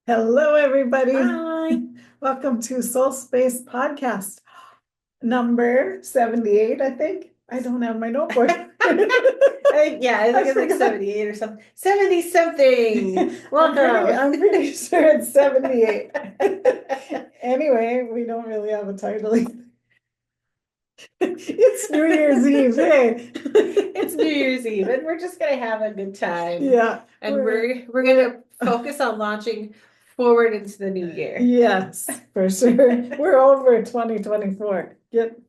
Hello, everybody. Hi. Welcome to SoulSpace podcast number 78, I think. I don't have my notebook. Yeah, I think I it's like forgot. 78 or something. 70 something. Welcome. I'm pretty sure it's 78. Anyway, we don't really have a title. It's New Year's Eve, hey. It's New Year's Eve, and we're just gonna have a good time. Yeah, And we're gonna focus on launching forward into the new year. yes, for sure. We're over 2024.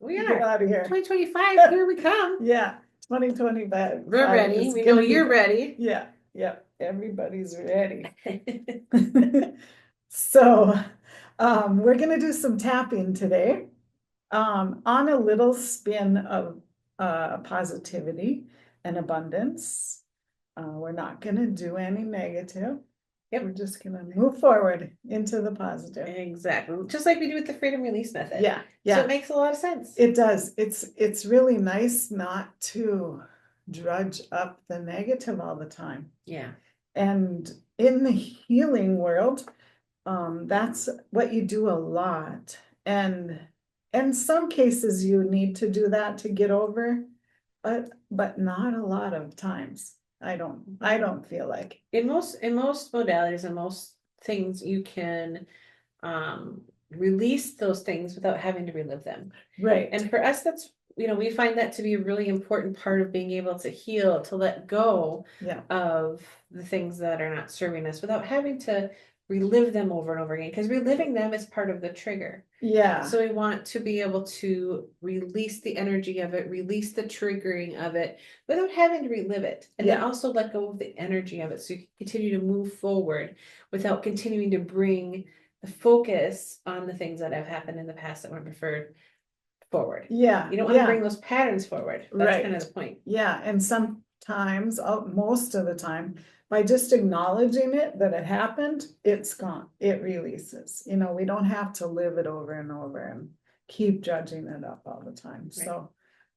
We Get are. out of here. 2025, here we come. Yeah, 2025 We're ready. is We know gonna be you're good. ready. Yeah, yeah, everybody's ready. So, we're gonna do some tapping today, on a little spin of positivity and abundance. We're not gonna do any negative. Yep. We're just gonna move forward into the positive. Exactly. Just like we do with the freedom release method. Yeah, So yeah, it makes a lot of sense. it does. It's really nice not to drudge up the negative all the time. Yeah. And in the healing world, that's what you do a lot. And in some cases you need to do that to get over, but not a lot of times. I don't feel like. In most modalities and most things, you can release those things without having to relive them. Right. And for us, that's, we find that to be a really important part of being able to heal, to let go Yeah. of the things that are not serving us without having to relive them over and over again, because reliving them is part of the trigger. Yeah. So we want to be able to release the energy of it, release the triggering of it without having to relive it. And then also let go of the energy of it so you can continue to move forward without continuing to bring the focus on the things that have happened in the past that weren't preferred forward. Yeah. You don't want to Yeah. bring those patterns forward. That's kind of the point. Yeah, and sometimes, most of the time, by just acknowledging it, that it happened, it's gone. It releases. We don't have to live it over and over and keep judging it up all the time. Right.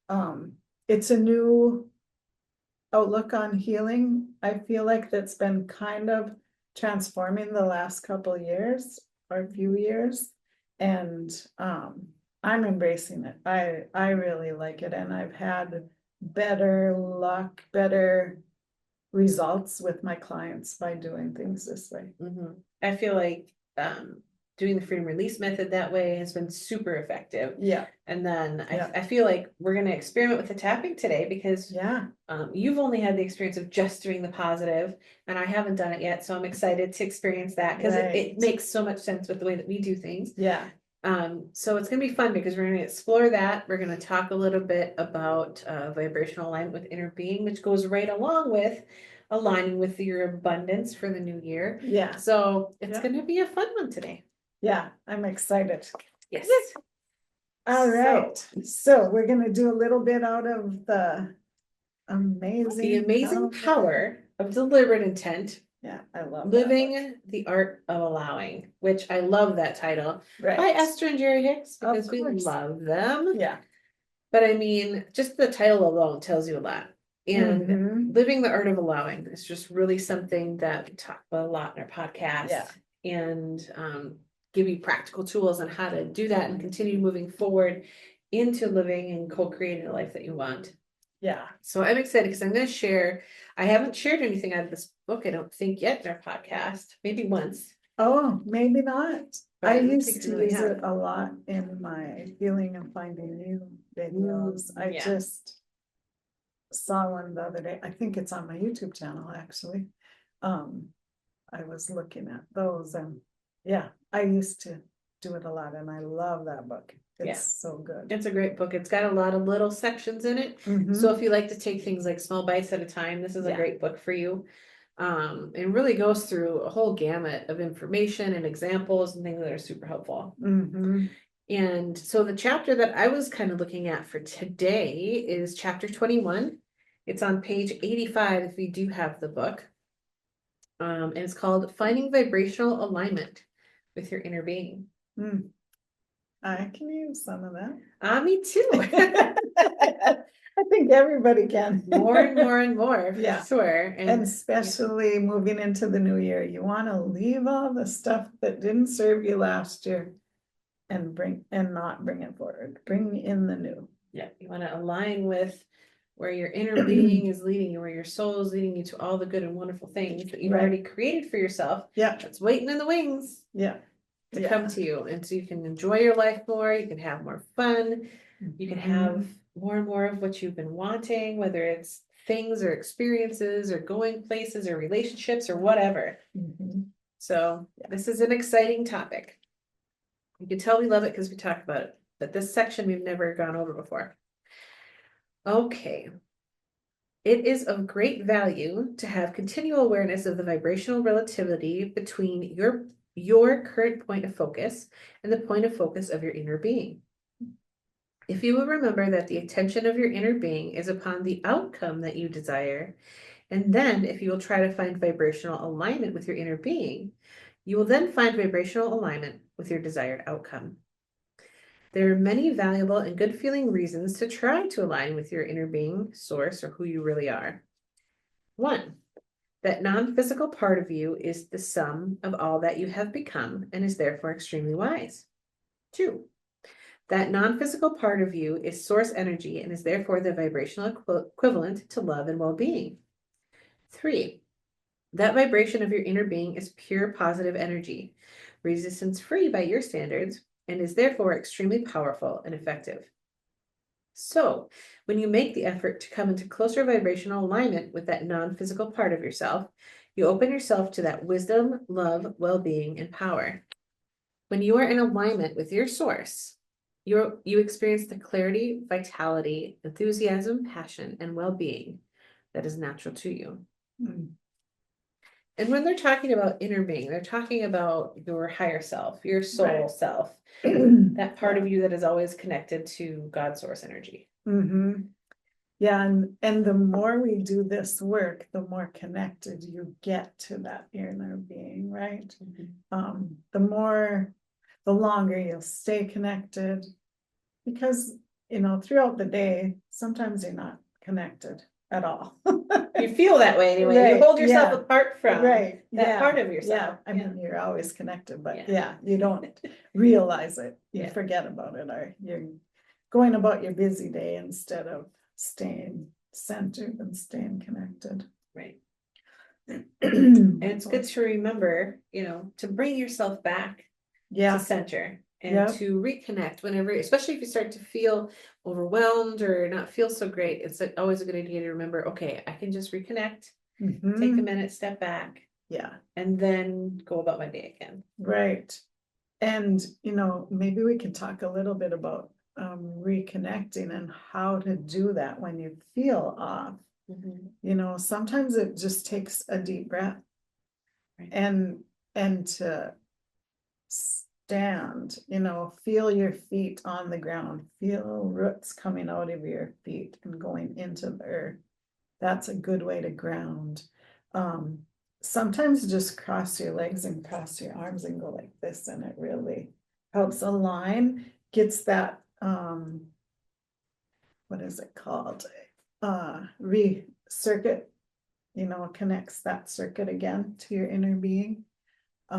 So, it's a new outlook on healing. I feel like that's been kind of transforming the last couple of years or a few years. And I'm embracing it. I really like it, and I've had better luck, better results with my clients by doing things this way. I feel like doing the freedom release method that way has been super effective. Yeah. And then Yeah. I feel like we're going to experiment with the tapping today because Yeah. you've only had the experience of just doing the positive, and I haven't done it yet. So I'm excited to experience that because it Right. makes so much sense with the way that we do things. Yeah. So it's going to be fun because we're going to explore that. We're going to talk a little bit about vibrational alignment with inner being, which goes right along with aligning with your abundance for the new year. Yeah. So it's Yeah. going to be a fun one today. Yeah, I'm excited. Yes. All right. So we're gonna do a little bit out of the The amazing power. power of deliberate intent, Yeah, I love that book. living the art of allowing, which I love that title by Right. Esther and Jerry Hicks Of because we course. love them. Yeah. But I mean, just the title alone tells you a lot. And Mhm. living the art of allowing is just really something that we talk about a lot in our podcast. Yeah. And give you practical tools on how to do that and continue moving forward into living and co-creating the life that you want. Yeah. So I'm excited because I'm going to share. I haven't shared anything out of this book, I don't think, yet in our podcast. Maybe once. Oh, maybe not. But I don't used think we to really use have. it a lot in my healing and finding new videos. I Yeah. just saw one the other day. I think it's on my YouTube channel, actually. I was looking at those, and yeah, I used to do it a lot, and I love that book. It's so good. It's a great book. It's got a lot of little sections in it. Mhm. So if you like to take things like small bites at a time, this is a Yeah. great book for you. It really goes through a whole gamut of information and examples and things that are super helpful. Mhm. And so the chapter that I was kind of looking at for today is chapter 21. It's on page 85 if you do have the book. And it's called Finding Vibrational Alignment with Your Inner Being. Mm. I can use some of that. Me too. I think everybody can. More and more and more, for Yeah. sure. And especially moving into the new year, you want to leave all the stuff that didn't serve you last year and not bring it forward. Bring in the new. Yeah, you want to align with where your inner being is leading you, where your soul is leading you to all the good and wonderful things that you've Right. already created for yourself. Yeah. That's waiting in the wings. Yeah. To come to you. And so you can enjoy your life more, you can have more fun, you can have more and more of what you've been wanting, whether it's things or experiences or going places or relationships or whatever. So this is an exciting topic. You can tell we love it because we talk about it, but this section we've never gone over before. Okay. It is of great value to have continual awareness of the vibrational relativity between your current point of focus and the point of focus of your inner being. If you will remember that the attention of your inner being is upon the outcome that you desire, and then if you will try to find vibrational alignment with your inner being, you will then find vibrational alignment with your desired outcome. There are many valuable and good feeling reasons to try to align with your inner being, source, or who you really are. 1, that non-physical part of you is the sum of all that you have become and is therefore extremely wise. 2, that non-physical part of you is source energy and is therefore the vibrational equivalent to love and well-being. 3, that vibration of your inner being is pure positive energy, resistance-free by your standards, and is therefore extremely powerful and effective. So, when you make the effort to come into closer vibrational alignment with that non-physical part of yourself, you open yourself to that wisdom, love, well-being, and power. When you are in alignment with your source, you experience the clarity, vitality, enthusiasm, passion, and well-being that is natural to you. And when they're talking about inner being, they're talking about your higher self, your soul self, that part of you that is always connected to God's source energy. Yeah, and the more we do this work, the more connected you get to that inner being, right? The longer you'll stay connected, because throughout the day, sometimes you're not connected at all. You feel that way anyway. Right, you hold yourself yeah. apart from that part of yourself. I mean, you're always connected, but Yeah. you don't realize it. You Yeah. forget about it, or you're going about your busy day instead of staying centered and staying connected. Right. And it's good to remember, to bring yourself back to center and to reconnect whenever, especially if you start to feel overwhelmed or not feel so great. It's always a good idea to remember, okay, I can just reconnect, take a minute, step back. Yeah. And then go about my day again. Right. And, maybe we can talk a little bit about reconnecting and how to do that when you feel off. Sometimes it just takes a deep breath and to stand, feel your feet on the ground, feel roots coming out of your feet and going into the earth. That's a good way to ground. Sometimes just cross your legs and cross your arms and go like this, and it really helps align, gets that what is it called, circuit, connects that circuit again to your inner being. It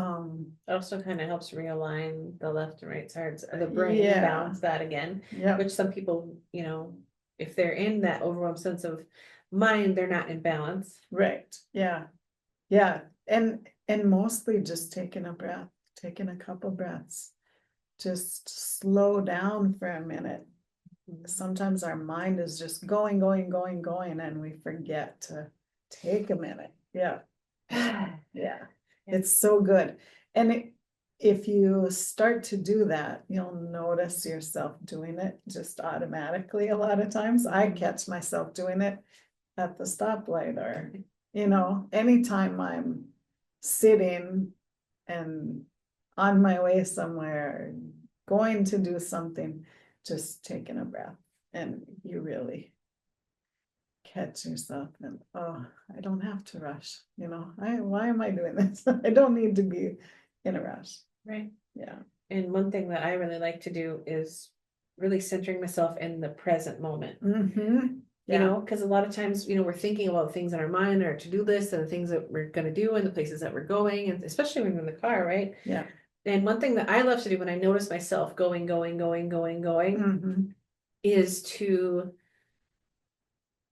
also kind of helps realign the left and right sides of the brain, balance that again, which some people, if they're in that overwhelmed sense of mind, they're not in balance. Right. Yeah. And mostly just taking a breath, taking a couple breaths, just slow down for a minute. Sometimes our mind is just going, and we forget to take a minute. Yeah. It's so good. And if you start to do that, you'll notice yourself doing it just automatically. A lot of times I catch myself doing it at the stoplight, or anytime I'm sitting and on my way somewhere, going to do something, just taking a breath, and you really catch yourself and, oh, I don't have to rush, why am I doing this? I don't need to be in a rush. Right. Yeah. And one thing that I really like to do is really centering myself in the present moment. Mhm. You Yeah, know, because a lot of times, we're thinking about things in our mind, our to-do list, and the things that we're gonna do and the places that we're going, and especially when we're in the car, right? yeah. And one thing that I love to do when I notice myself going, Mhm. is to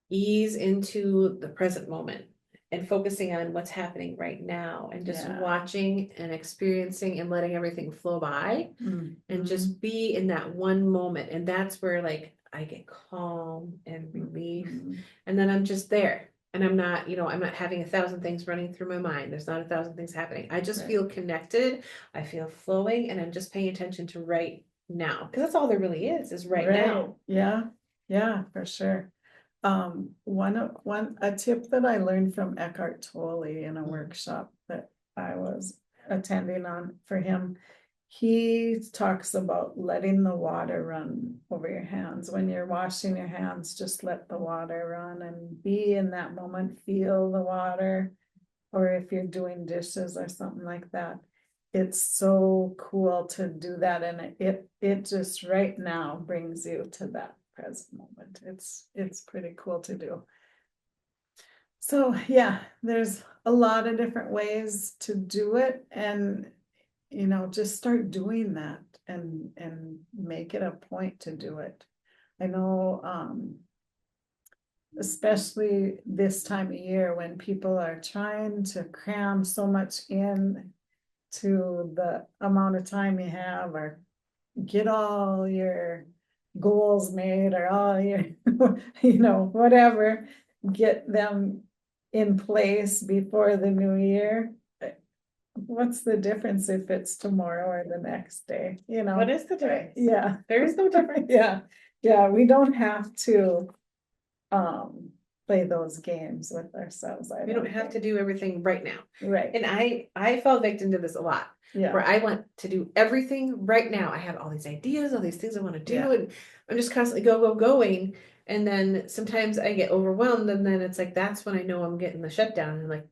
ease into the present moment and focusing on what's happening right now and just Yeah. watching and experiencing and letting everything flow by and Mhm. just be in that one moment. And that's where like I get calm and relief. Mhm. And then I'm just there. And I'm not, I'm not having 1,000 things running through my mind. There's not 1,000 things happening. I just Right. feel connected. I feel flowing, and I'm just paying attention to right now. Because that's all there really is right now. Yeah, yeah, for sure. A tip that I learned from Eckhart Tolle in a workshop that I was attending on for him, he talks about letting the water run over your hands. When you're washing your hands, just let the water run and be in that moment, feel the water. Or if you're doing dishes or something like that. It's so cool to do that, and it just right now brings you to that present moment. It's pretty cool to do. So yeah, there's a lot of different ways to do it, and just start doing that and make it a point to do it. I know especially this time of year when people are trying to cram so much in to the amount of time you have, or get all your goals made, or all your, whatever, get them in place before the new year. What's the difference if it's tomorrow or the next day, What is the difference? Yeah. There is no difference. Yeah, we don't have to um play those games with ourselves. We don't have to do everything right now. Right. And I fell victim to this a lot. Yeah. Where I want to do everything right now. I have all these ideas, all these things I want to do, Yeah. and I'm just constantly going. And then sometimes I get overwhelmed, and then it's like that's when I know I'm getting the shutdown. And like,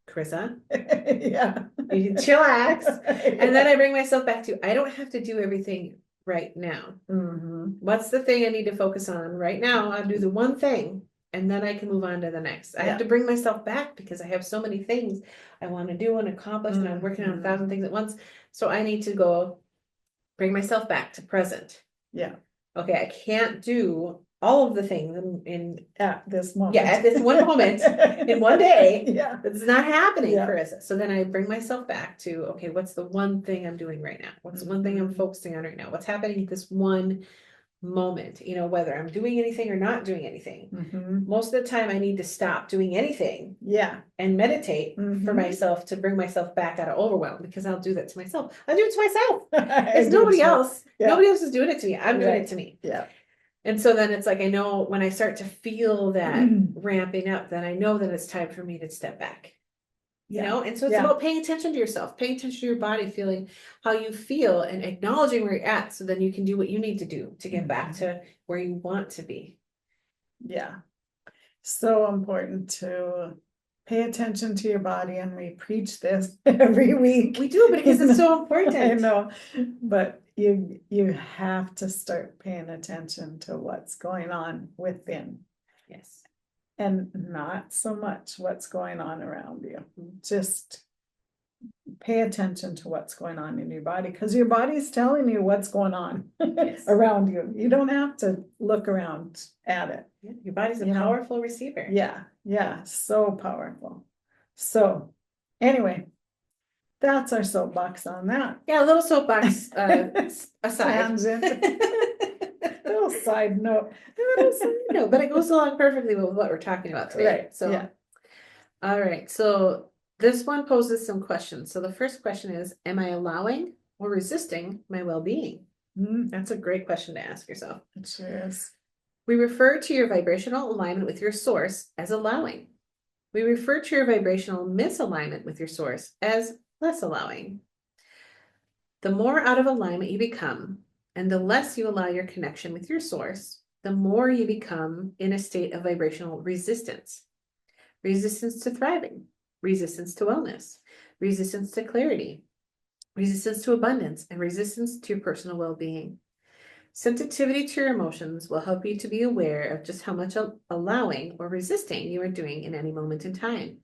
Carissa, Yeah. you need to chillax. And then I bring myself back to I don't have to do everything right now. Mhm. What's the thing I need to focus on right now? I'll do the one thing, and then I can move on to the next. I have to bring myself back because I have so many things I want to do and accomplish, and I'm working on 1,000 things at once. So I need to go bring myself back to present. Yeah, Okay, I can't do all of the things in at this moment. at this one moment in one day. Yeah. It's not happening, Yeah. Carissa. So then I bring myself back to, okay, what's the one thing I'm doing right now? What's the one thing I'm focusing on right now? What's happening at this one moment, whether I'm doing anything or not doing anything. Mhm. Most of the time I need to stop doing anything Yeah. and meditate for myself to bring myself back out of overwhelm, because I'll do that to myself. I do it to myself. It's nobody else. Yeah. Nobody else is doing it to me. I'm doing it to me. Yeah. And so then it's like, I know when I start to feel that ramping up, then I know that it's time for me to step back. And so it's about paying attention to yourself, paying attention to your body, feeling how you feel and acknowledging where you're at, so then you can do what you need to do to get back to where you want to be. Yeah. So important to pay attention to your body, and we preach this every week. We do, because it's so important. I know, but you have to start paying attention to what's going on within. Yes. And not so much what's going on around you. Just pay attention to what's going on in your body, because your body's telling you what's going on around you. You don't have to look around at it. Your body's a powerful receiver. Yeah, so powerful. So anyway, that's our soapbox on that. Yeah, a little soapbox aside. Little side note. No, but it goes along perfectly with what we're talking about today. Right. So, yeah. All right. So this one poses some questions. So the first question is, am I allowing or resisting my well-being? That's a great question to ask yourself. It sure is. We refer to your vibrational alignment with your source as allowing. We refer to your vibrational misalignment with your source as less allowing. The more out of alignment you become, and the less you allow your connection with your source, the more you become in a state of vibrational resistance. Resistance to thriving, resistance to wellness, resistance to clarity, resistance to abundance, and resistance to your personal well-being. Sensitivity to your emotions will help you to be aware of just how much allowing or resisting you are doing in any moment in time.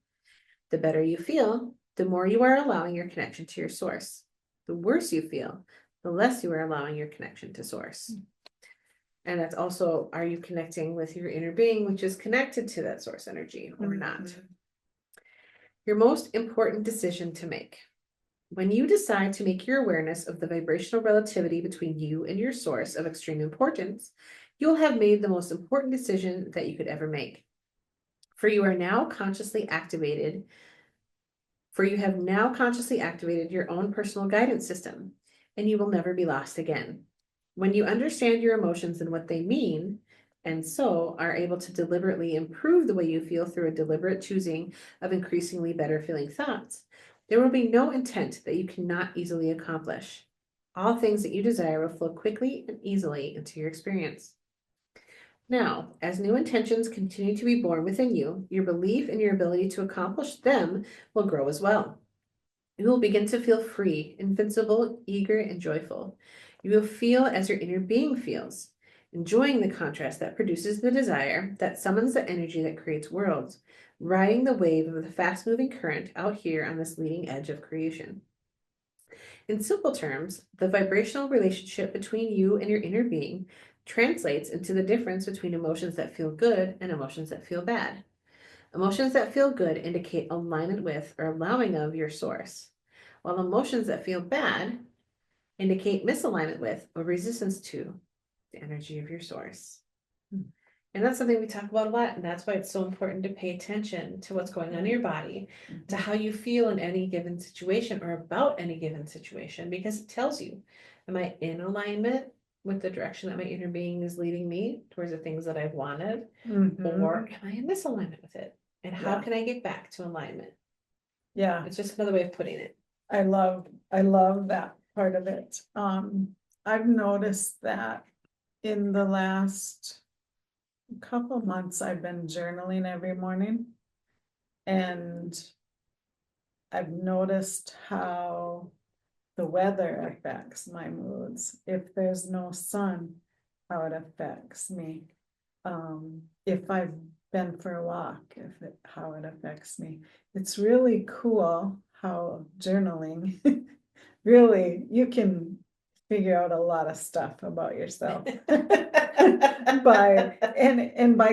The better you feel, the more you are allowing your connection to your source. The worse you feel, the less you are allowing your connection to source. And that's also, are you connecting with your inner being, which is connected to that source energy or not? Your most important decision to make. When you decide to make your awareness of the vibrational relativity between you and your source of extreme importance, you'll have made the most important decision that you could ever make. For you have now consciously activated your own personal guidance system, and you will never be lost again. When you understand your emotions and what they mean, and so are able to deliberately improve the way you feel through a deliberate choosing of increasingly better feeling thoughts, there will be no intent that you cannot easily accomplish. All things that you desire will flow quickly and easily into your experience. Now, as new intentions continue to be born within you, your belief in your ability to accomplish them will grow as well. You will begin to feel free, invincible, eager, and joyful. You will feel as your inner being feels, enjoying the contrast that produces the desire that summons the energy that creates worlds, riding the wave of the fast-moving current out here on this leading edge of creation. In simple terms, the vibrational relationship between you and your inner being translates into the difference between emotions that feel good and emotions that feel bad. Emotions that feel good indicate alignment with or allowing of your source, while emotions that feel bad indicate misalignment with or resistance to the energy of your source. And that's something we talk about a lot, and that's why it's so important to pay attention to what's going on in your body, to how you feel in any given situation or about any given situation, because it tells you, am I in alignment with the direction that my inner being is leading me towards the things that I've wanted, or am I in misalignment with it? And how can I get back to alignment? Yeah, It's just another way of putting it. I love that part of it. I've noticed that in the last couple months, I've been journaling every morning. And I've noticed how the weather affects my moods. If there's no sun, how it affects me. If I've been for a walk, how it affects me. It's really cool how journaling really, you can figure out a lot of stuff about yourself by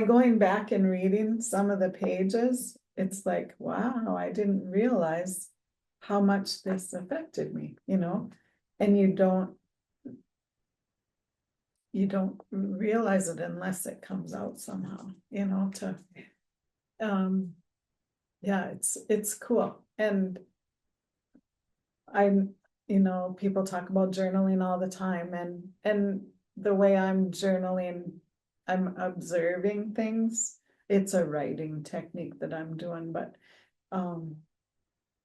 going back and reading some of the pages. It's like, wow, I didn't realize how much this affected me, and you don't realize it unless it comes out somehow, yeah, it's cool. And people talk about journaling all the time, and the way I'm journaling, I'm observing things. It's a writing technique that I'm doing, but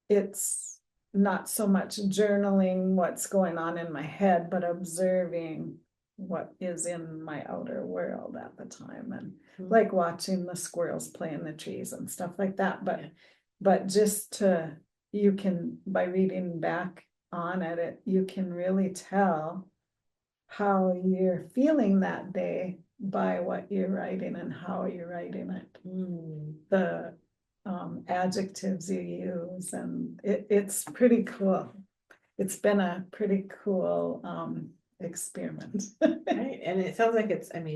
it's not so much journaling what's going on in my head, but observing what is in my outer world at the time, and like watching the squirrels play in the trees and stuff like that. But just you can, by reading back on it, you can really tell how you're feeling that day by what you're writing and how you're writing it. The adjectives you use, and it's pretty cool. It's been a pretty cool experiment. Right. And it sounds like it's an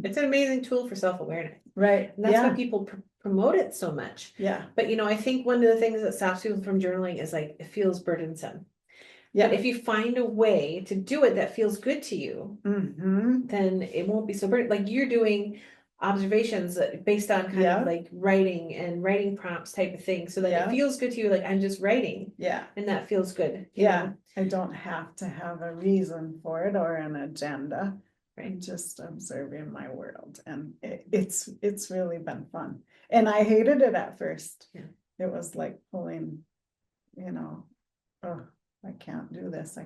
amazing tool for self-awareness. Right. And that's why people promote it so much. Yeah. But I think one of the things that stops people from journaling is like, it feels burdensome. Yeah. But if you find a way to do it that feels good to you, then it won't be so burden. Like you're doing observations based on kind of like writing prompts type of thing, so that it feels good to you. Like, I'm just writing. Yeah. And that feels good. You know? I don't have to have a reason for it or an agenda. I'm just observing my world, and it's really been fun. And I hated it at first. Yeah. It was like pulling, oh, I can't do this,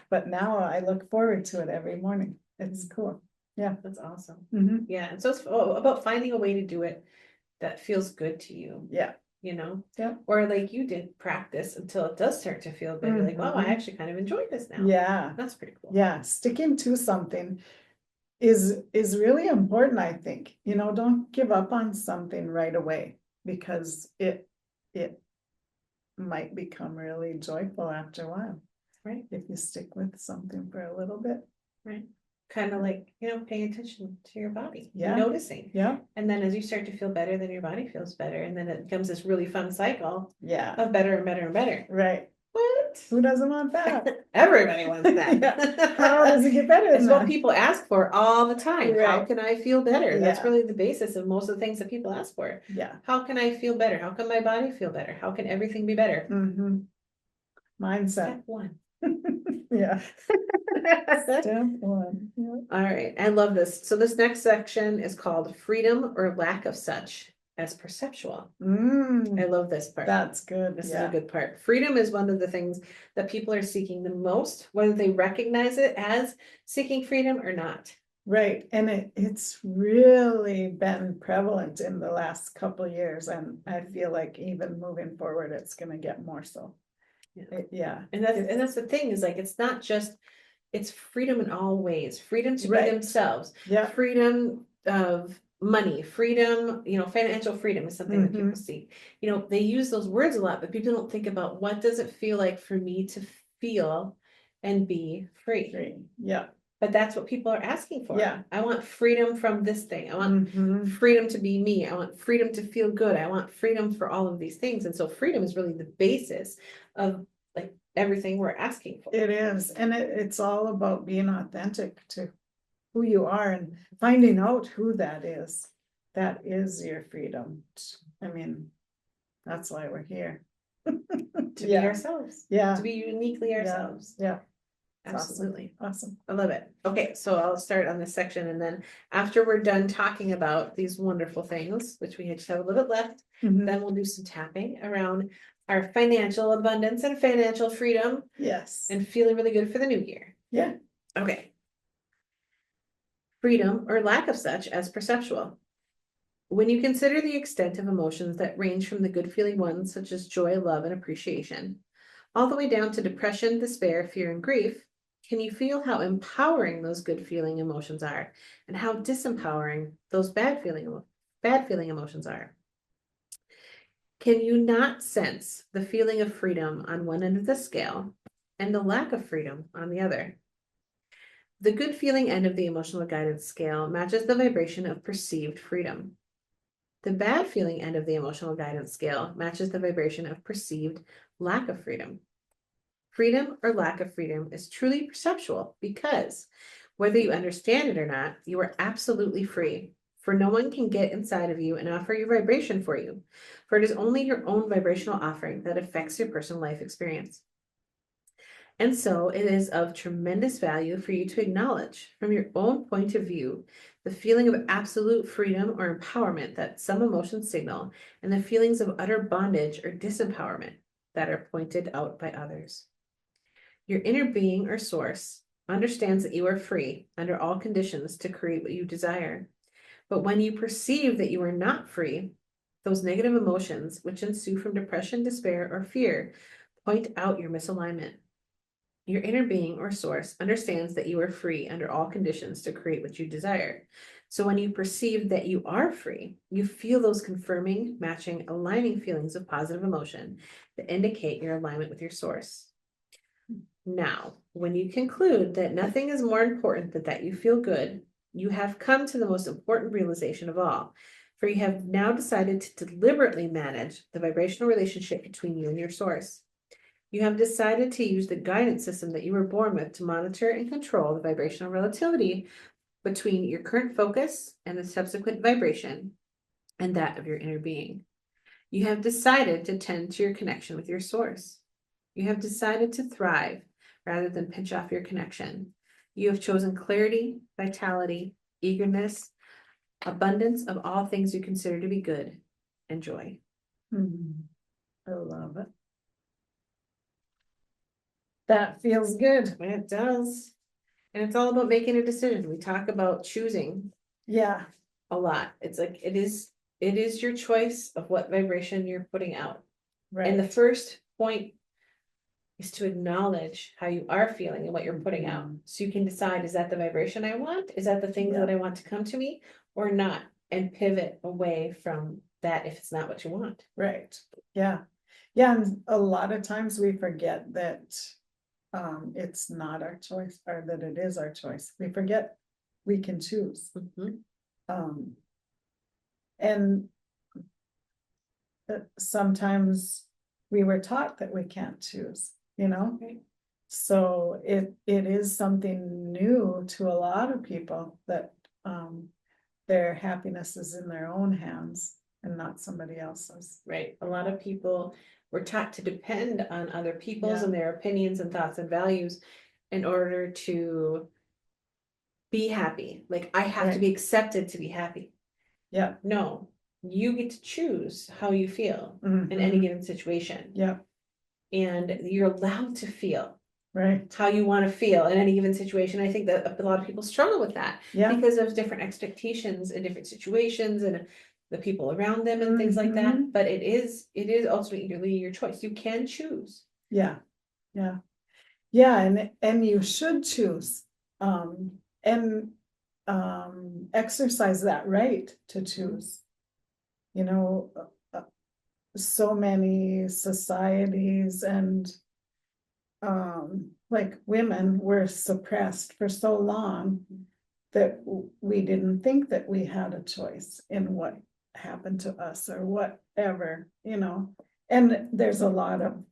but now I look forward to it every morning. It's cool. Yeah. That's awesome. Yeah. And so it's about finding a way to do it that feels good to you. Yeah. you know? Yeah. Or like you did, practice until it does start to feel good. You're like, wow, I Mhm. actually kind of enjoy this now. Yeah, That's pretty cool. yeah, sticking to something is really important, I think. You know, don't give up on something right away because it might become really joyful after a while. Right. If you stick with something for a little bit. Right. Kind of like, you know, paying attention to your body, Yeah. noticing. Yeah, And then as you start to feel better, then your body feels better. And then it becomes this really fun cycle yeah, of better and better and better. right. What? Who doesn't want that? Everybody wants that. Yeah. How does it get better It's than what that? people ask for all the time. How Right. can I feel better? That's Yeah. really the basis of most of the things that people ask for. Yeah. How can I feel better? How can my body feel better? How can everything be better? Mm-hmm. Mindset. Step one. Yeah. Step one. Yeah. All right, I love this. So this next section is called freedom or lack of such as perceptual. I love this part. That's good. This is Yeah. a good part. Freedom is one of the things that people are seeking the most, whether they recognize it as seeking freedom or not. Right. And it's really been prevalent in the last couple of years. And I feel like even moving forward, it's gonna get more so. Yeah. And that's the thing, is like, it's not just, it's freedom in all ways, freedom to be Right. themselves, Yeah. freedom of money, freedom, you know, financial freedom is something that people seek. You know, they use those words a lot, but people don't think about what does it feel like for me to feel and be free. Free. Yeah. But that's what people are asking for. Yeah. I want freedom from this thing. I want Mhm. freedom to be me. I want freedom to feel good. I want freedom for all of these things. And so freedom is really the basis of like everything we're asking for. It is. And it's all about being authentic to who you are and finding out who that is. That is your freedom. I mean, that's why we're here. To be ourselves. Yeah. To be uniquely ourselves. Yeah. Absolutely. Awesome. I love it. Okay, so I'll start on this section, and then after we're done talking about these wonderful things, which we just have a little bit left, Mhm. then we'll do some tapping around our financial abundance and financial freedom Yes. and feeling really good for the new year. Yeah. Okay. Freedom or lack of such as perceptual. When you consider the extent of emotions that range from the good feeling ones, such as joy, love, and appreciation, all the way down to depression, despair, fear, and grief, can you feel how empowering those good feeling emotions are and how disempowering those bad feeling emotions are? Can you not sense the feeling of freedom on one end of the scale and the lack of freedom on the other? The good feeling end of the emotional guidance scale matches the vibration of perceived freedom. The bad feeling end of the emotional guidance scale matches the vibration of perceived lack of freedom. Freedom or lack of freedom is truly perceptual because, whether you understand it or not, you are absolutely free. For no one can get inside of you and offer your vibration for you, for it is only your own vibrational offering that affects your personal life experience. And so it is of tremendous value for you to acknowledge, from your own point of view, the feeling of absolute freedom or empowerment that some emotions signal, and the feelings of utter bondage or disempowerment that are pointed out by others. Your inner being or source understands that you are free under all conditions to create what you desire. But when you perceive that you are not free, those negative emotions, which ensue from depression, despair, or fear, point out your misalignment. Your inner being or source understands that you are free under all conditions to create what you desire. So when you perceive that you are free, you feel those confirming, matching, aligning feelings of positive emotion that indicate your alignment with your source. Now, when you conclude that nothing is more important than that you feel good, you have come to the most important realization of all, for you have now decided to deliberately manage the vibrational relationship between you and your source. You have decided to use the guidance system that you were born with to monitor and control the vibrational relativity between your current focus and the subsequent vibration and that of your inner being. You have decided to tend to your connection with your source. You have decided to thrive rather than pinch off your connection. You have chosen clarity, vitality, eagerness, abundance of all things you consider to be good, and joy. I love it. That feels good. It does. And it's all about making a decision. We talk about choosing Yeah. a lot. It's like, it is it is your choice of what vibration you're putting out. And the Right. first point is to acknowledge how you are feeling and what you're putting out. So you can decide, is that the vibration I want? Is that the things that I want to come to me or not? And pivot away from that if it's not what you want. Right. Yeah. Yeah. And a lot of times we forget that it's not our choice, or that it is our choice. We forget we can choose. Um, and sometimes we were taught that we can't choose, you know? Right. So it is something new to a lot of people that their happiness is in their own hands and not somebody else's. Right. A lot of people were taught to depend on other people's Yeah. and their opinions and thoughts and values in order to be happy. Like, I have to Right. be accepted to be happy. Yeah. No, you get to choose how you feel in any Mhm. given situation. Yeah. And you're allowed to feel Right. how you want to feel in any given situation. I think that a lot of people struggle with that Yeah. because of different expectations in different situations and the people around them and things like that. Mhm. But it is ultimately your choice. You can choose. Yeah. Yeah. Yeah. And you should choose. And exercise that right to choose. You know, so many societies and like women were suppressed for so long that we didn't think that we had a choice in what happened to us or whatever, you know. And there's a lot of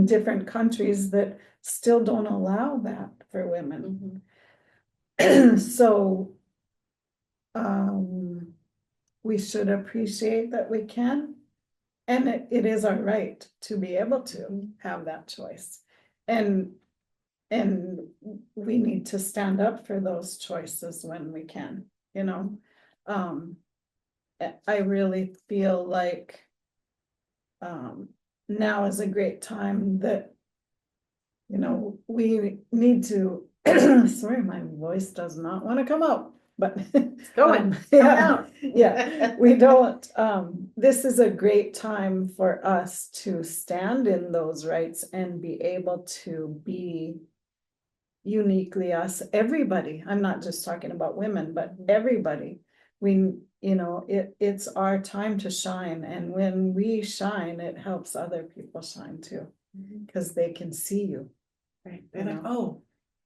different countries that still don't allow that for women. So we should appreciate that we can, and it is our right to be able to have that choice. And we need to stand up for those choices when we can, you know. I really feel like now is a great time that, you know, we need to, sorry, my voice does not want to come out, but It's going. yeah, yeah, we don't, this is a great time for us to stand in those rights and be able to be uniquely us, everybody. I'm not just talking about women, but everybody. We, you know, it's our time to shine, and when we shine, it helps other people shine too, because they can see you. Right. They're like, oh,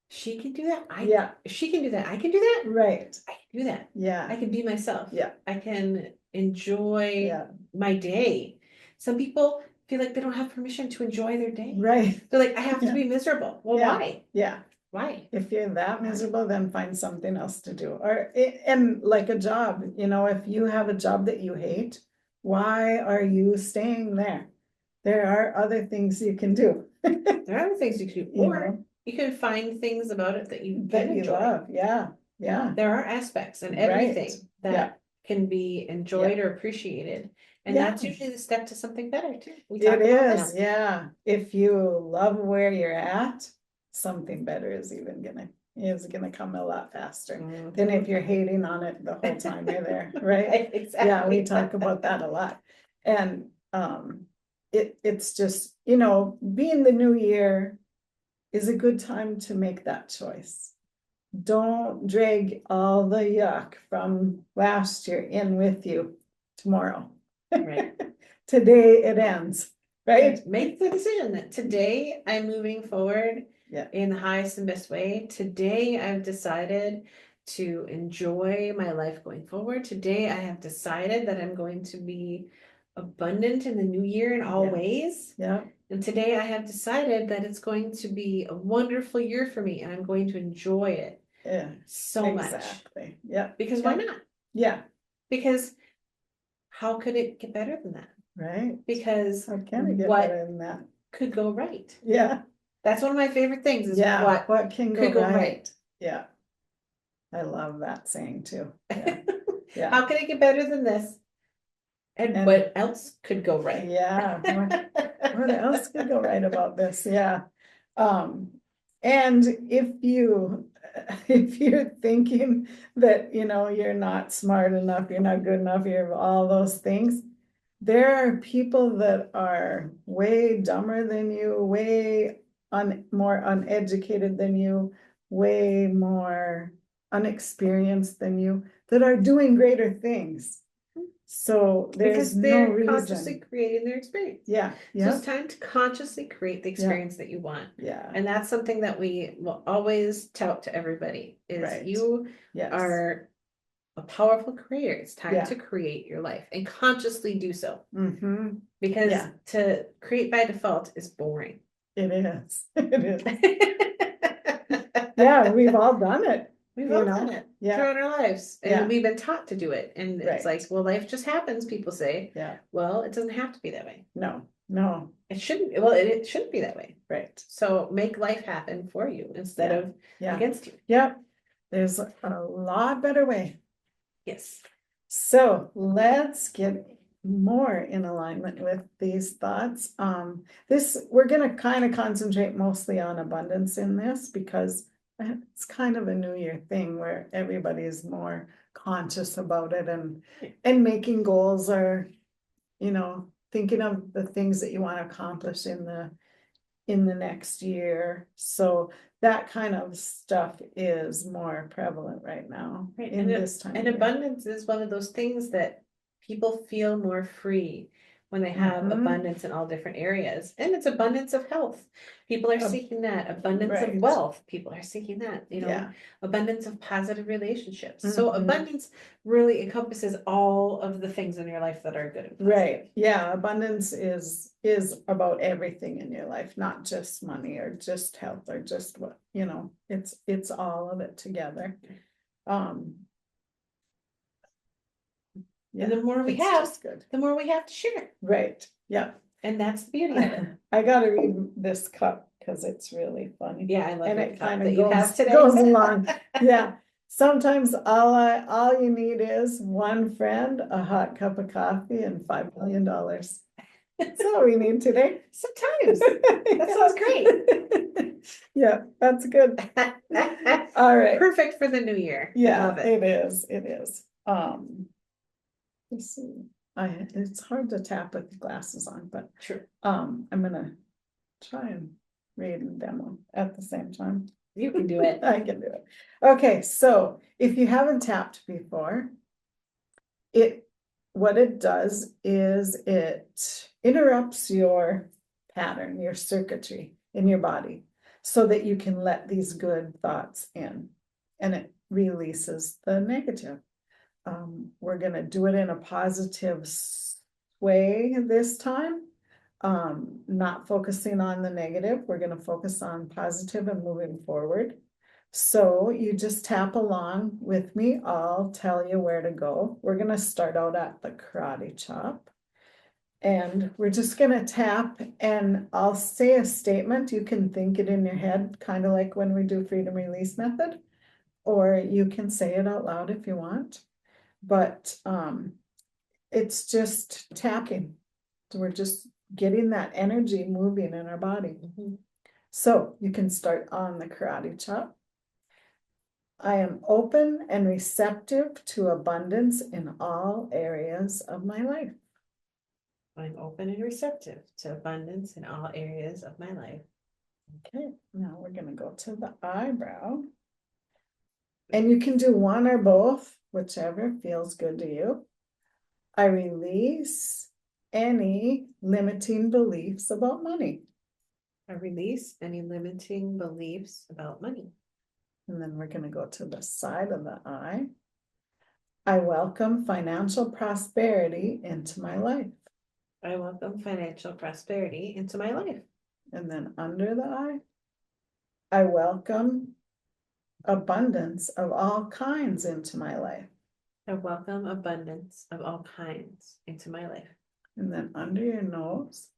she can do that. Yeah. She can do that. I can do that. Right. I can do that. Yeah. I can be myself. Yeah. I can enjoy Yeah. my day. Some people feel like they don't have permission to enjoy their day. Right. They're like, I have Yeah. to be miserable. Well, Yeah. why? Yeah. Why? If you're that miserable, then find something else to do. Or, and like a job, you know, if you have a job that you hate, why are you staying there? There are other things you can do. There are other things you can do. You Or know, you can find things about it that you that can you enjoy. love. Yeah. Yeah. There are aspects and Right. everything that Yeah. can be enjoyed or appreciated. And Yeah. that's usually the step to something better too. We It talk about is, that. yeah. If you love where you're at, something better is gonna come a lot faster than if you're hating on it the whole time you're there, right? Exactly. Yeah, we talk about that a lot. And it's just, you know, being the new year is a good time to make that choice. Don't drag all the yuck from last year in with you tomorrow. Right. Today it ends, right? Make the decision that today I'm moving forward Yeah. in the highest and best way. Today I've decided to enjoy my life going forward. Today I have decided that I'm going to be abundant in the new year in all ways. Yeah. And today I have decided that it's going to be a wonderful year for me and I'm going to enjoy it Yeah. so much. Exactly. Yeah. Because why not? Yeah. Because how could it get better than that? Right. Because How can it get what better than that? could go right? Yeah. That's one of my favorite things is Yeah. what can could go right. Yeah. I love that saying too. Yeah. Yeah. How can it get better than this? And what else could go right? Yeah. What else could go right about this? Yeah. And if you're thinking that, you're not smart enough, you're not good enough, you're all those things, there are people that are way dumber than you, way more uneducated than you, way more unexperienced than you, that are doing greater things. So there's Because no they're consciously reason. creating their experience. Yeah, So yeah, it's time to consciously create the experience that you want. yeah, And that's something that we will always tout to everybody is Right. you yes, are a powerful creator. It's time Yeah. to create your life and consciously do so. mm-hmm, Because Yeah. to create by default is boring. it is, it is. Yeah, we've all done it. We've you all know? done it Yeah, throughout our lives. And Yeah. we've been taught to do it. And it's Right. like, well, life just happens, people say. yeah, Well, it doesn't have to be that way. no, It shouldn't, well, it shouldn't be that way. right, So make life happen for you instead Yeah. of yeah, against you. yep, there's a lot better way. Yes. So let's get more in alignment with these thoughts. We're gonna kind of concentrate mostly on abundance in this because it's kind of a New Year thing where everybody is more conscious about it and making goals or, thinking of the things that you want to accomplish in the next year. So that kind of stuff is more prevalent right now Right. in this time. And of year. abundance is one of those things that people feel more free when they have Mhm. abundance in all different areas. And it's abundance of health. People are seeking that. Abundance of right. wealth. People are seeking that, Yeah. abundance of positive relationships. So Mhm. abundance really encompasses all of the things in your life that are good and positive. Right. Yeah. Abundance is about everything in your life, not just money or just health or just what, it's all of it together. Yeah, And the more we it's have, just good. the more we have to share. Right. Yeah. And that's the beauty of it. I gotta read this cup because it's really funny. Yeah, I love And your it cup kind that of you have today. goes along. Yeah. Sometimes all you need is one friend, a hot cup of coffee, and $5 million. That's all we need today. Sometimes. That sounds great. Yeah, that's good. All right. Perfect for the new year. I Yeah, love it. it is. It is. Let's see. It's hard to tap with the glasses on, but True. I'm gonna try and read and demo at the same time. You can do it. I can do it. Okay, so if you haven't tapped before, what it does is it interrupts your pattern, your circuitry in your body, so that you can let these good thoughts in, and it releases the negative. We're gonna do it in a positive way this time. Not focusing on the negative, we're gonna focus on positive and moving forward. So you just tap along with me, I'll tell you where to go. We're gonna start out at the karate chop. And we're just gonna tap and I'll say a statement, you can think it in your head, kind of like when we do freedom release method. Or you can say it out loud if you want. But it's just tapping. So we're just getting that energy moving in our body. So you can start on the karate chop. I am open and receptive to abundance in all areas of my life. I'm open and receptive to abundance in all areas of my life. Okay, now we're gonna go to the eyebrow. And you can do one or both, whichever feels good to you. I release any limiting beliefs about money. I release any limiting beliefs about money. And then we're gonna go to the side of the eye. I welcome financial prosperity into my life. I welcome financial prosperity into my life. And then under the eye, I welcome abundance of all kinds into my life. I welcome abundance of all kinds into my life. And then under your nose,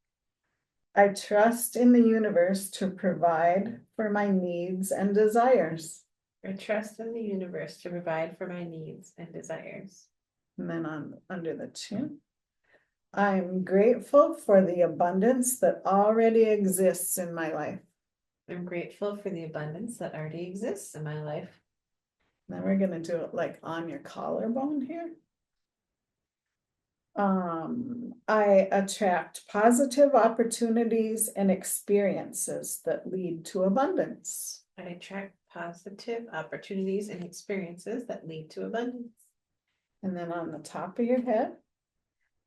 I trust in the universe to provide for my needs and desires. I trust in the universe to provide for my needs and desires. And then under the chin, I'm grateful for the abundance that already exists in my life. I'm grateful for the abundance that already exists in my life. Then we're gonna do it like on your collarbone here. I attract positive opportunities and experiences that lead to abundance. I attract positive opportunities and experiences that lead to abundance. And then on the top of your head,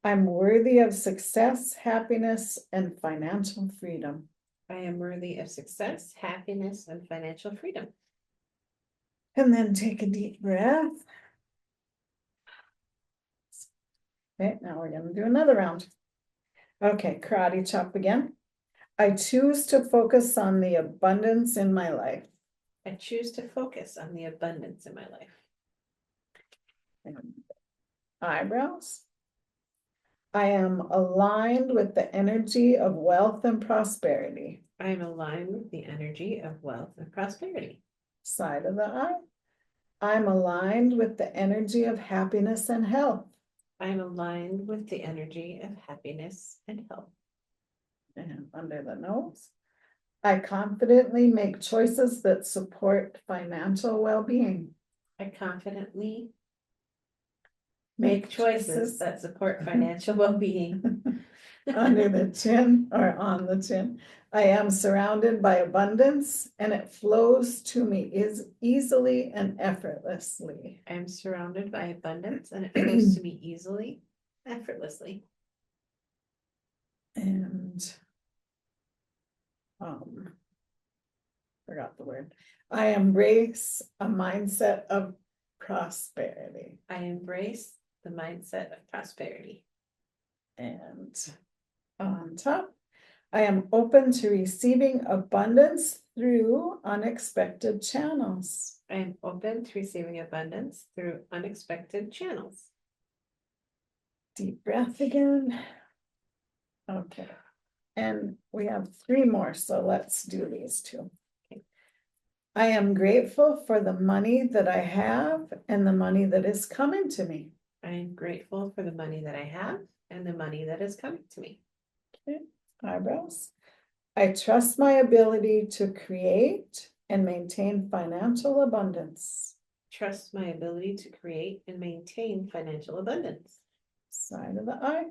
I'm worthy of success, happiness, and financial freedom. I am worthy of success, happiness, and financial freedom. And then take a deep breath. Okay, now we're gonna do another round. Okay, karate chop again. I choose to focus on the abundance in my life. I choose to focus on the abundance in my life. And eyebrows. I am aligned with the energy of wealth and prosperity. I am aligned with the energy of wealth and prosperity. Side of the eye. I'm aligned with the energy of happiness and health. I am aligned with the energy of happiness and health. And under the nose. I confidently make choices that support financial well-being. I confidently make choices that support financial well-being. Under the chin or on the chin. I am surrounded by abundance and it flows to me is easily and effortlessly. I am surrounded by abundance and it flows to me easily, effortlessly. And forgot the word. I embrace a mindset of prosperity. I embrace the mindset of prosperity. And on top, I am open to receiving abundance through unexpected channels. I am open to receiving abundance through unexpected channels. Deep breath again. Okay. And we have 3 more, so let's do these 2. Okay. I am grateful for the money that I have and the money that is coming to me. I am grateful for the money that I have and the money that is coming to me. Okay. Eyebrows. I trust my ability to create and maintain financial abundance. Trust my ability to create and maintain financial abundance. Side of the eye.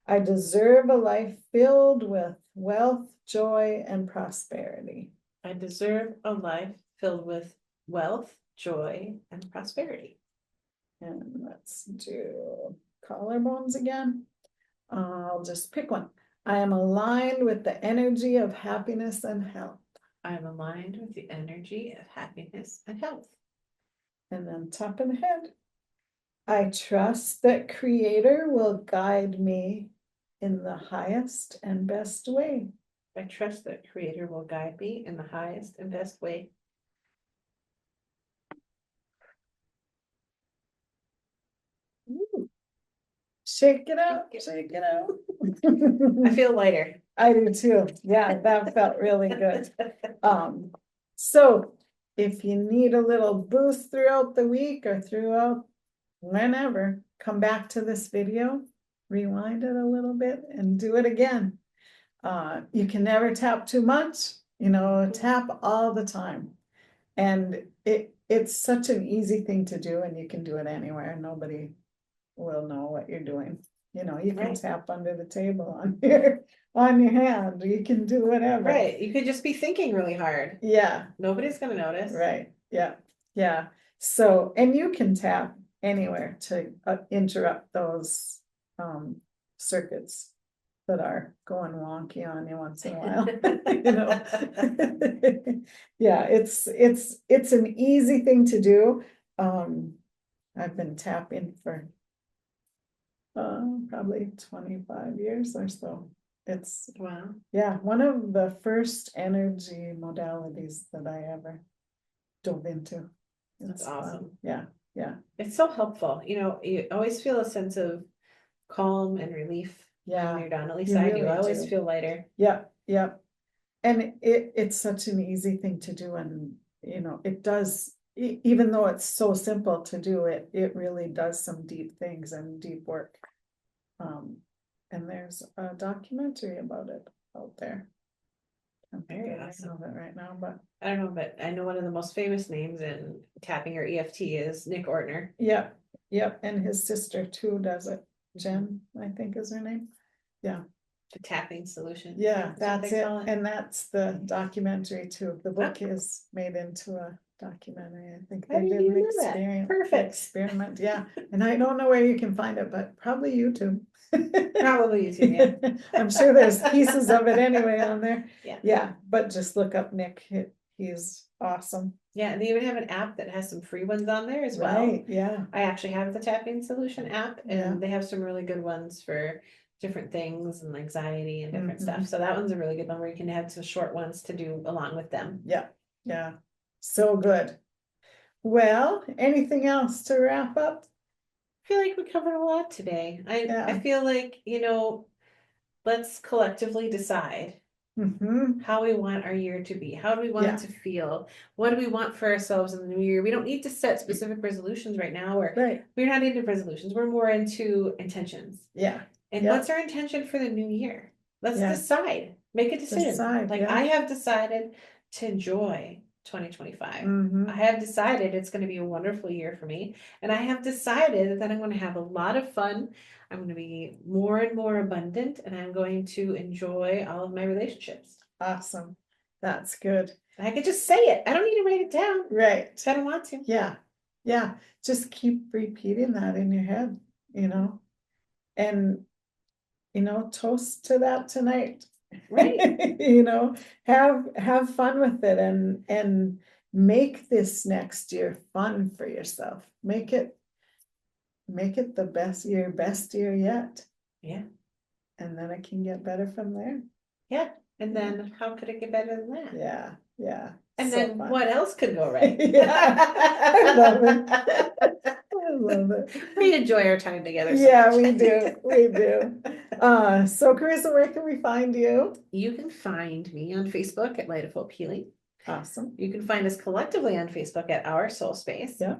I deserve a life filled with wealth, joy, and prosperity. I deserve a life filled with wealth, joy, and prosperity. And let's do collarbones again. I'll just pick one. I am aligned with the energy of happiness and health. I am aligned with the energy of happiness and health. And then top of the head. I trust that Creator will guide me in the highest and best way. I trust that Creator will guide me in the highest and best way. Ooh. Shake it out, shake it out. I feel lighter. I do too. Yeah, that felt really good. So if you need a little boost throughout the week or throughout whenever, come back to this video, rewind it a little bit and do it again. You can never tap too much, tap all the time. And it's such an easy thing to do and you can do it anywhere. Nobody will know what you're doing. You can Right. tap under the table on your hand. You can do whatever. Right. You could just be thinking really hard. Yeah. Nobody's gonna notice. Right. Yeah. Yeah. So, and you can tap anywhere to interrupt those circuits that are going wonky on you once in a while. Yeah, it's an easy thing to do. I've been tapping for probably 25 years or so. It's Wow. Yeah, one of the first energy modalities that I ever dove into. That's awesome. Yeah, yeah. It's so helpful. You always feel a sense of calm and relief Yeah, when you're done. At least you I do. really I always do. feel lighter. Yeah, yeah. And it's such an easy thing to do, and it does, even though it's so simple to do it, it really does some deep things and deep work. And there's a documentary about it out there. Very thinking of it right now, but I don't know, but I know one of the most famous names in tapping or EFT is Nick Ortner. yep, yep, and his sister too does it. Jen, I think is her name. Yeah, The tapping solution. yeah, what that's they it, call and that's the documentary too. The book is made into a documentary. I think I they didn't did an even know that. Perfect. experiment, yeah, and I don't know where you can find it, but probably YouTube. Probably YouTube, yeah. I'm sure there's pieces of it anyway on there. Yeah. Yeah, but just look up Nick, he's awesome. Yeah, and they even have an app that has some free ones on there as well. Right, yeah, I actually have the tapping solution app, and Yeah. they have some really good ones for different things and anxiety and different Mhm. stuff. So that one's a really good one where you can have some short ones to do along with them. yeah, yeah, so good. Well, anything else to wrap up? I feel like we covered a lot today. I Yeah. feel like, let's collectively decide Mm-hmm. how we want our year to be. How do we want Yeah. it to feel? What do we want for ourselves in the new year? We don't need to set specific resolutions right now, or Right, we're not into resolutions. We're more into intentions. yeah, And yeah. what's our intention for the new year? Let's Yeah. decide. Make a decision. Decide, Like yeah. I have decided to enjoy 2025. Mhm. I have decided it's going to be a wonderful year for me. And I have decided that I'm going to have a lot of fun. I'm going to be more and more abundant, and I'm going to enjoy all of my relationships. Awesome, that's good. I could just say it. I don't need to write it down. Right, I don't want to. yeah, yeah, just keep repeating that in your head, and toast to that tonight. Right. Have fun with it, and make this next year fun for yourself. Make it the your best year yet, Yeah. and then it can get better from there. Yeah. And then how could it get better than that? Yeah, yeah. And so then fun. what else could go right? Yeah, I love it. I love it. We enjoy our time together. Yeah, so much. we do. We do. So Carissa, where can we find you? You can find me on Facebook at Light of Hope Healing. Awesome. You can find us collectively on Facebook at Our Soul Space. Yeah.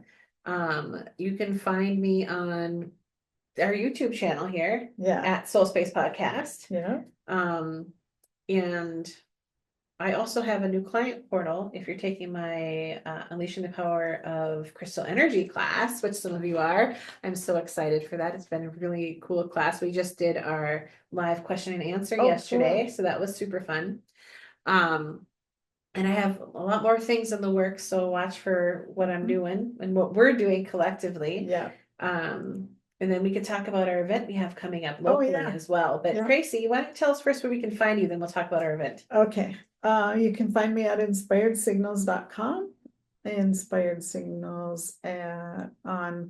You can find me on our YouTube channel here Yeah. at SoulSpace Podcast. Yeah. And I also have a new client portal. If you're taking my Unleashing the Power of Crystal Energy class, which some of you are, I'm so excited for that. It's been a really cool class. We just did our live question and answer yesterday, cool. so that was super fun. And I have a lot more things in the works, so watch for what I'm doing and what we're doing collectively. Yeah. And then we could talk about our event we have coming up locally as well. But Tracy, why don't you tell us first where we can find you, then we'll talk about our event. Okay. You can find me at inspiredsignals.com, Inspired Signals on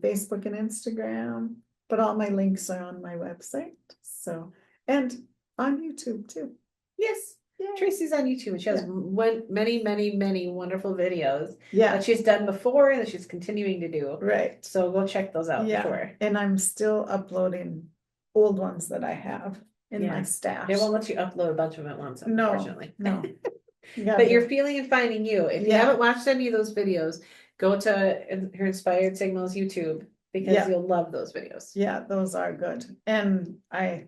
Facebook and Instagram, but all my links are on my website. So, and on YouTube too. Yes. Yay. Tracy's on YouTube, and she has many, many, many wonderful videos Yeah. that she's done before and that she's continuing to do. Right. So go check those out for sure. And I'm still uploading old ones that I have in my stash. They won't let you upload a bunch of them at once, unfortunately. No. But you're feeling and finding you. If you haven't watched any of those videos, go to her Inspired Signals YouTube, because you'll love those videos. Yeah, those are good. And I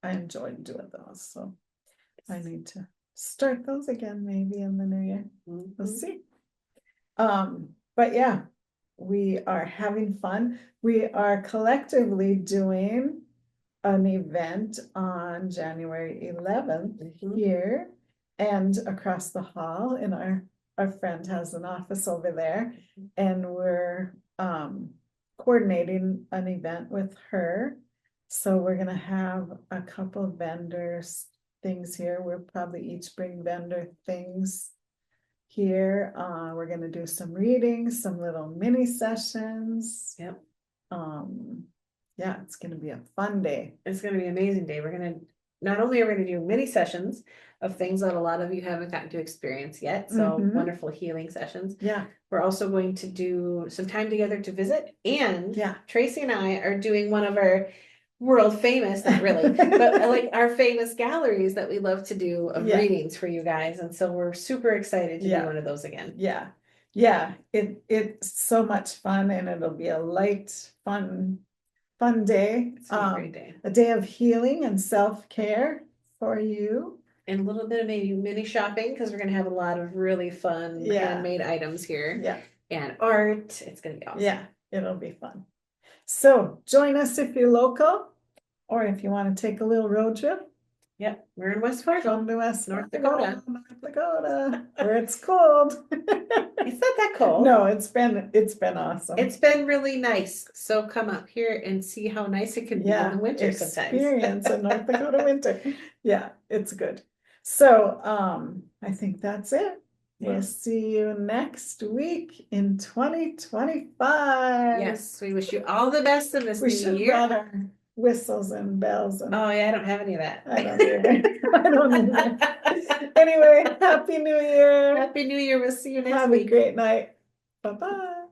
enjoyed doing those. So I need to start those again, maybe in the new year. We'll see. But yeah, we are having fun. We are collectively doing an event on January 11th here and across the hall, and our friend has an office over there, and we're coordinating an event with her. So we're gonna have a couple of vendors things here. We'll probably each bring vendor things here. We're gonna do some readings, some little mini sessions. Yep. Yeah, it's gonna be a fun day. It's gonna be an amazing day. Not only are we gonna do mini sessions of things that a lot of you haven't gotten to experience yet, so wonderful healing sessions. Yeah. We're also going to do some time together to visit, and Tracy and I are doing one of our world famous, not really, but like our famous galleries that we love to do of readings for you guys. And so we're super excited to do one of those again. Yeah. It's so much fun, and it'll be a light, fun day. It's a great day. A day of healing and self-care for you. and a little bit of maybe mini shopping, because we're gonna have a lot of really fun Yeah. handmade items here. Yeah, And art. It's gonna be awesome. yeah, it'll be fun. So join us if you're local, or if you want to take a little road trip. Yep, we're in West Fargo. Come to West North Fargo, Dakota. North Dakota, where it's cold. It's not that cold. No, it's been awesome. It's been really nice. So come up here and see how nice it can be in Yeah, the winter sometimes. experience a North Dakota winter. Yeah, it's good. So, I think that's it. We'll Yeah. see you next week in 2025. Yes, we wish you all the best in this We new should year. brought our whistles and bells and Oh yeah, I don't have any of that. I don't either. I don't either. Anyway, Happy New Year. Happy New Year. We'll see you next Have week. a great night. Bye-bye.